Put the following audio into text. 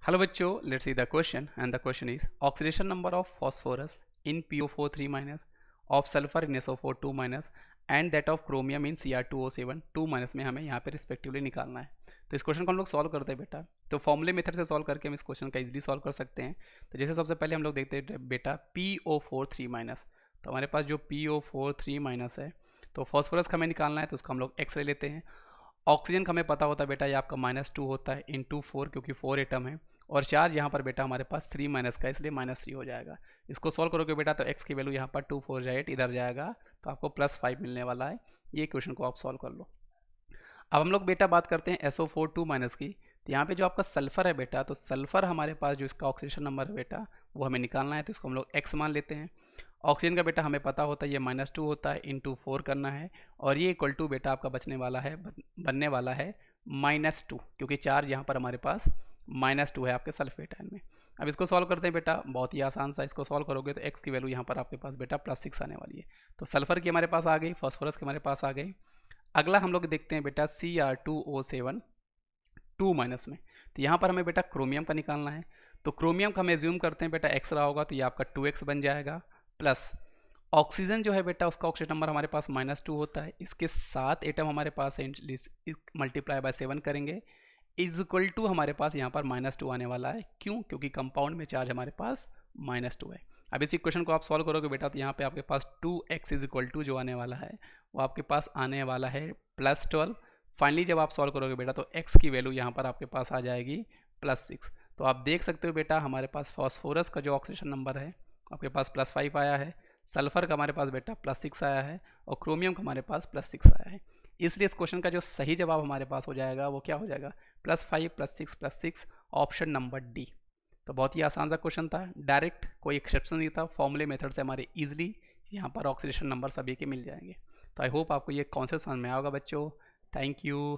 Hello बच्चों, let's see the question and the question is oxidation number of phosphorus in PO4 3 minus, of sulfur in SO4 2 minus and that of chromium in Cr2O7 2 minus में हमें यहाँ पे respectively निकालना है। तो इस question को हम लोग सॉल्व करते हैं बेटा। तो फॉर्मूले मेथड से सॉल्व करके हम इस क्वेश्चन का इजीली सॉल्व कर सकते हैं। तो जैसे सबसे पहले हम लोग देखते हैं बेटा PO4 3 माइनस। तो हमारे पास जो PO4 3 माइनस है, तो फॉस्फोरस का हमें निकालना है, तो उसका हम लोग एक्स ले लेते हैं। ऑक्सीजन का हमें पता होता है बेटा, ये आपका -2 होता है इंटू 4, क्योंकि 4 एटम है और चार्ज यहाँ पर बेटा हमारे पास 3 माइनस का, इसलिए -3 हो जाएगा। इसको सॉल्व करोगे बेटा तो x की वैल्यू यहाँ पर 2 4 जाए 8 इधर जाएगा, तो आपको +5 मिलने वाला है। ये क्वेश्चन को आप सॉल्व कर लो। अब हम लोग बेटा बात करते हैं SO4 2 माइनस की। तो यहाँ पे जो आपका सल्फर है बेटा, तो सल्फर हमारे पास जो इसका ऑक्सीडेशन नंबर है बेटा, वो हमें निकालना है, तो इसको हम लोग x मान लेते हैं। ऑक्सीजन का बेटा हमें पता होता है ये -2 होता है इंटू 4 करना है, और ये इक्वल टू बेटा आपका बचने वाला है, बनने वाला है -2, क्योंकि चार्ज यहाँ पर हमारे पास -2 है आपके सल्फेट आयन में। अब इसको सॉल्व करते हैं बेटा, बहुत ही आसान सा। इसको सॉल्व करोगे तो x की वैल्यू यहाँ पर आपके पास बेटा +6 आने वाली है। तो सल्फर की हमारे पास आ गई, फॉस्फोरस की हमारे पास आ गई। अगला हम लोग देखते हैं बेटा Cr2O7 2 माइनस में। तो यहाँ पर हमें बेटा क्रोमियम का निकालना है। तो क्रोमियम का हम एज्यूम करते हैं बेटा x रहा होगा, तो ये आपका 2x बन जाएगा। प्लस ऑक्सीजन जो है बेटा, उसका ऑक्सीजन नंबर हमारे पास -2 होता है, इसके 7 एटम हमारे पास है, मल्टीप्लाई बाय 7 करेंगे, इज इक्वल टू हमारे पास यहाँ पर -2 आने वाला है। क्यों? क्योंकि कंपाउंड में चार्ज हमारे पास -2 है। अब इस इक्वेशन को आप सॉल्व करोगे बेटा, तो यहाँ पे आपके पास 2x इज इक्वल टू जो आने वाला है, वो आपके पास आने वाला है +12। फाइनली जब आप सॉल्व करोगे बेटा, तो x की वैल्यू यहाँ पर आपके पास आ जाएगी +6। तो आप देख सकते हो बेटा, हमारे पास फॉस्फोरस का जो ऑक्सीडेशन नंबर है आपके पास +5 आया है, सल्फर का हमारे पास बेटा +6 आया है, और क्रोमियम का हमारे पास +6 आया है। इसलिए इस क्वेश्चन का जो सही जवाब हमारे पास हो जाएगा वो क्या हो जाएगा, +5 +6 +6, ऑप्शन नंबर डी। तो बहुत ही आसान सा क्वेश्चन था, डायरेक्ट, कोई एक्सेप्शन नहीं था। फॉर्मूले मेथड से हमारे इजीली यहाँ पर ऑक्सीडेशन नंबर सभी के मिल जाएंगे। तो आई होप आपको ये कॉन्सेप्ट समझ में आएगा बच्चों। Thank you.